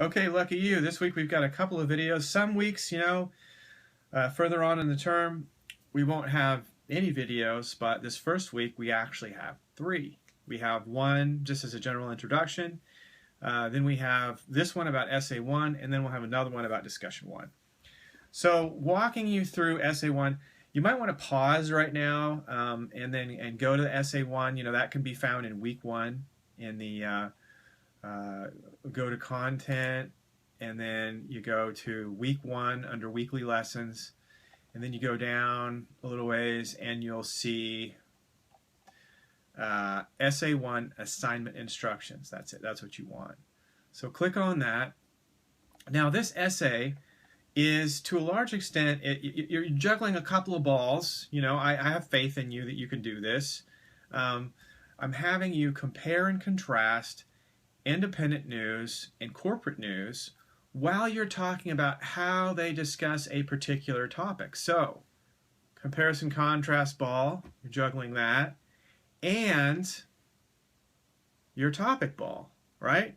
Okay, lucky you. This week we've got a couple of videos. Some weeks, further on in the term, we won't have any videos, but this first week we actually have three. We have one just as a general introduction, then we have this one about Essay 1, and then we'll have another one about Discussion 1. So walking you through Essay 1, you might want to pause right now and go to Essay 1. That can be found in Week 1 in the go to content, and then you go to week 1 under weekly lessons, and then you go down a little ways and you'll see essay 1 assignment instructions. That's it. That's what you want. So click on that. Now this essay is, to a large extent, you're juggling a couple of balls. I have faith in you that you can do this. I'm having you compare and contrast independent news and corporate news while you're talking about how they discuss a particular topic. So, comparison contrast ball, you're juggling that, and your topic ball, right?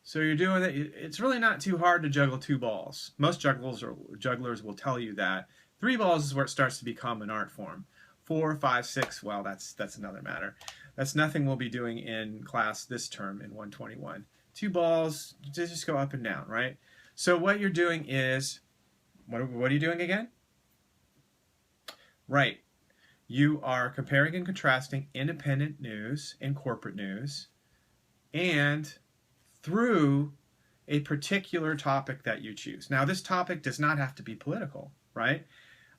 So you're doing that. It's really not too hard to juggle two balls. Most jugglers will tell you that. 3 balls is where it starts to become an art form. 4, 5, 6, well, that's another matter. That's nothing we'll be doing in class this term in 121. 2 balls, just go up and down, right? So what you're doing is, what are you doing again? Right. You are comparing and contrasting independent news and corporate news, and through a particular topic that you choose. Now, this topic does not have to be political, right?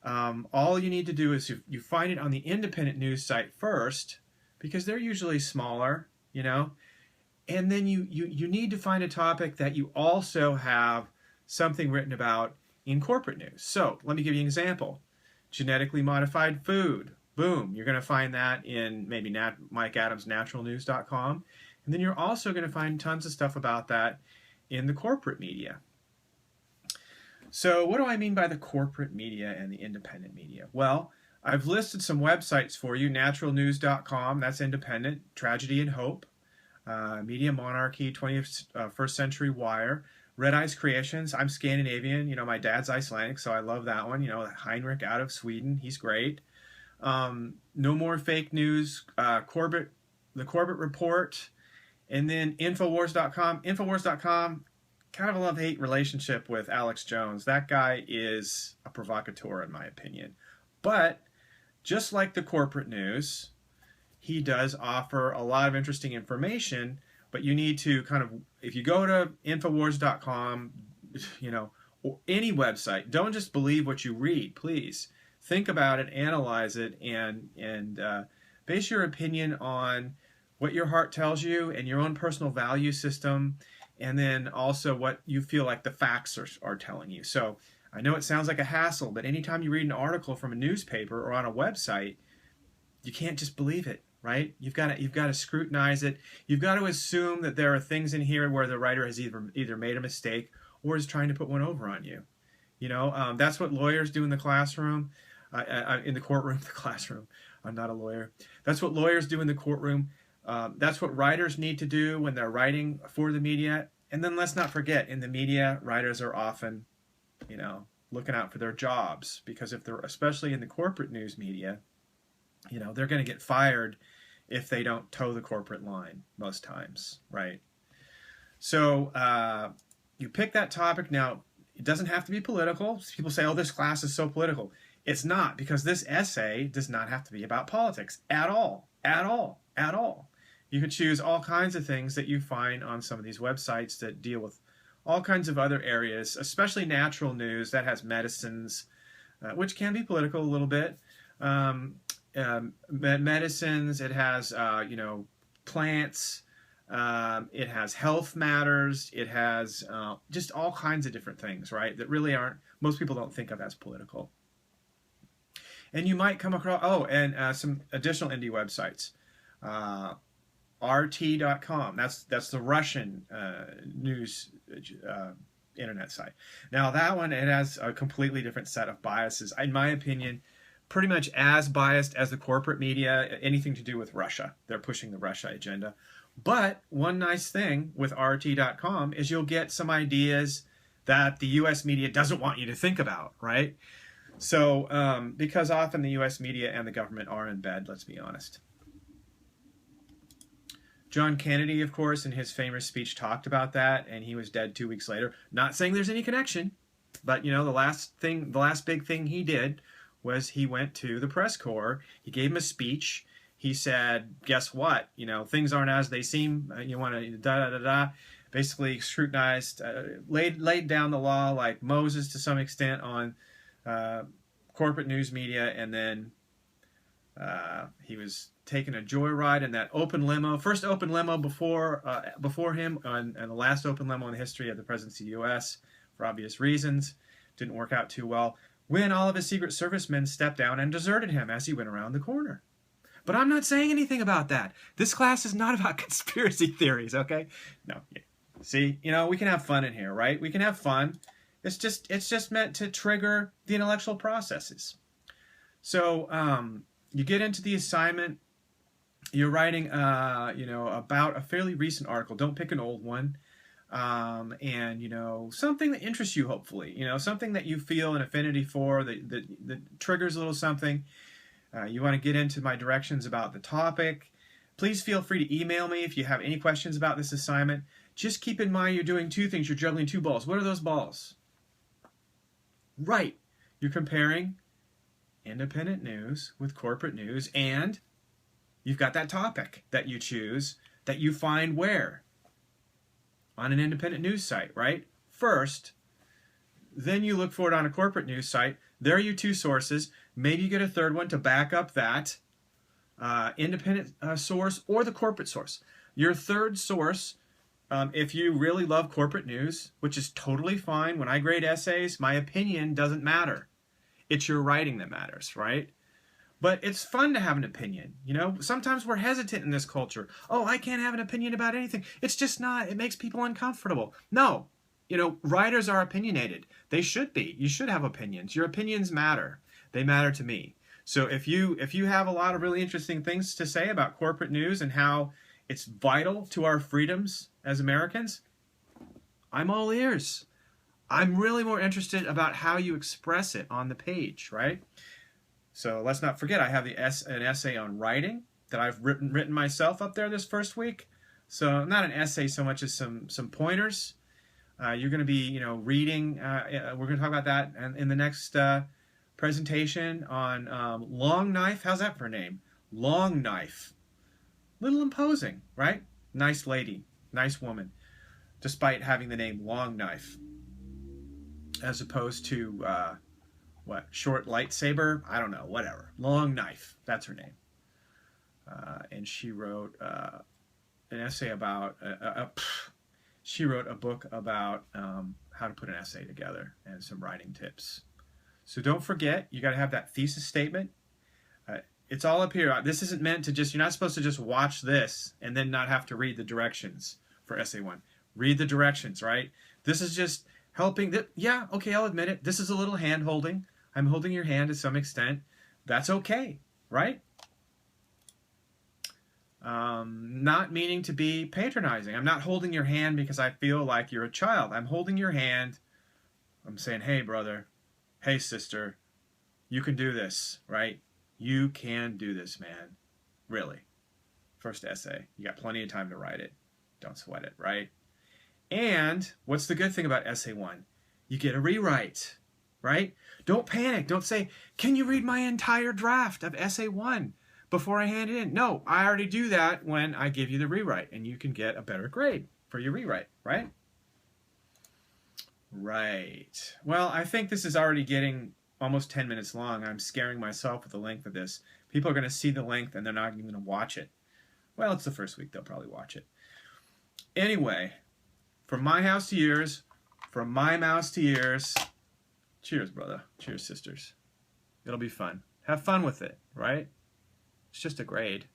All you need to do is you find it on the independent news site first, because they're usually smaller, and then you need to find a topic that you also have something written about in corporate news. So let me give you an example. Genetically modified food. Boom. You're going to find that in maybe MikeAdamsNaturalNews.com. And then you're also going to find tons of stuff about that in the corporate media. So what do I mean by the corporate media and the independent media? Well, I've listed some websites for you. Naturalnews.com, that's independent. Tragedy and Hope. Media Monarchy, 21st Century Wire. Red Eyes Creations. I'm Scandinavian. My dad's Icelandic, so I love that one. Heinrich out of Sweden. He's great. No More Fake News. The Corbett Report. And then Infowars.com. Infowars.com, kind of a love-hate relationship with Alex Jones. That guy is a provocateur, in my opinion. But just like the corporate news, he does offer a lot of interesting information, but you need to if you go to Infowars.com, or any website, don't just believe what you read, please. Think about it, analyze it, and base your opinion on what your heart tells you and your own personal value system, and then also what you feel like the facts are telling you. So I know it sounds like a hassle, but anytime you read an article from a newspaper or on a website, you can't just believe it, right? You've got to scrutinize it. You've got to assume that there are things in here where the writer has either made a mistake or is trying to put one over on you. That's what lawyers do in the classroom, in the courtroom, the classroom. I'm not a lawyer. That's what lawyers do in the courtroom. That's what writers need to do when they're writing for the media. And then let's not forget, in the media, writers are often, looking out for their jobs, because if they're, especially in the corporate news media, they're going to get fired if they don't toe the corporate line most times, right? So you pick that topic. Now, it doesn't have to be political. People say, oh, this class is so political. It's not, because this essay does not have to be about politics at all, at all, at all. You can choose all kinds of things that you find on some of these websites that deal with all kinds of other areas, especially natural news that has medicines, which can be political a little bit. Medicines, it has, plants, it has health matters, it has just all kinds of different things, right, that really most people don't think of as political. And you might come across, some additional indie websites. RT.com, that's the Russian news internet site. Now that one, it has a completely different set of biases. In my opinion, pretty much as biased as the corporate media, anything to do with Russia. They're pushing the Russia agenda. But one nice thing with RT.com is you'll get some ideas that the U.S. media doesn't want you to think about, right? So, because often the U.S. media and the government are in bed, let's be honest. John Kennedy, of course, in his famous speech talked about that, and he was dead 2 weeks later. Not saying there's any connection, but, you know, the last big thing he did was he went to the press corps. He gave him a speech. He said, guess what? You know, things aren't as they seem. You want to da-da-da-da. Basically scrutinized, laid down the law like Moses to some extent on corporate news media, and then he was taking a joyride in that open limo, first open limo before him, and the last open limo in the history of the presidency of the U.S. for obvious reasons. Didn't work out too well. When all of his Secret Service men stepped down and deserted him as he went around the corner. But I'm not saying anything about that. This class is not about conspiracy theories, okay? No. See, you know, we can have fun in here, right? We can have fun. It's just meant to trigger the intellectual processes. So you get into the assignment. You're writing, you know, about a fairly recent article. Don't pick an old one. And, you know, something that interests you, hopefully. You know, something that you feel an affinity for, that triggers a little something. You want to get into my directions about the topic. Please feel free to email me if you have any questions about this assignment. Just keep in mind you're doing two things. You're juggling two balls. What are those balls? Right. You're comparing independent news with corporate news, and you've got that topic that you choose that you find where? On an independent news site, right? First, then you look for it on a corporate news site. There are your two sources. Maybe you get a third one to back up that independent source or the corporate source. Your third source, if you really love corporate news, which is totally fine. When I grade essays, my opinion doesn't matter. It's your writing that matters, right? But it's fun to have an opinion. You know, sometimes we're hesitant in this culture. Oh, I can't have an opinion about anything. It's just not. It makes people uncomfortable. No. You know, writers are opinionated. They should be. You should have opinions. Your opinions matter. They matter to me. So if you have a lot of really interesting things to say about corporate news and how it's vital to our freedoms as Americans, I'm all ears. I'm really more interested about how you express it on the page, right? So let's not forget, I have an essay on writing that I've written myself up there this first week. So not an essay so much as some pointers. You're going to be, you know, reading. We're going to talk about that in the next presentation on Long Knife. How's that for a name? Long Knife. Little imposing, right? Nice lady, nice woman, despite having the name Long Knife, as opposed to what? Short Lightsaber? I don't know. Whatever. Long Knife. That's her name. And she wrote an essay about. She wrote a book about how to put an essay together and some writing tips. So don't forget, you got to have that thesis statement. It's all up here. This isn't meant to just, you're not supposed to just watch this and then not have to read the directions for essay one. Read the directions, right? This is just helping. Yeah, okay, I'll admit it. This is a little hand holding. I'm holding your hand to some extent. That's okay, right? Not meaning to be patronizing. I'm not holding your hand because I feel like you're a child. I'm holding your hand. I'm saying, hey, brother. Hey, sister. You can do this, right? You can do this, man. Really. First essay. You got plenty of time to write it. Don't sweat it, right? And what's the good thing about essay one? You get a rewrite, right? Don't panic. Don't say, can you read my entire draft of essay one before I hand it in? No, I already do that when I give you the rewrite, and you can get a better grade for your rewrite, right? Right. Well, I think this is already getting almost 10 minutes long. I'm scaring myself with the length of this. People are going to see the length, and they're not even going to watch it. Well, it's the first week. They'll probably watch it. Anyway, from my house to yours, from my mouse to yours, cheers, brother. Cheers, sisters. It'll be fun. Have fun with it, right? It's just a grade.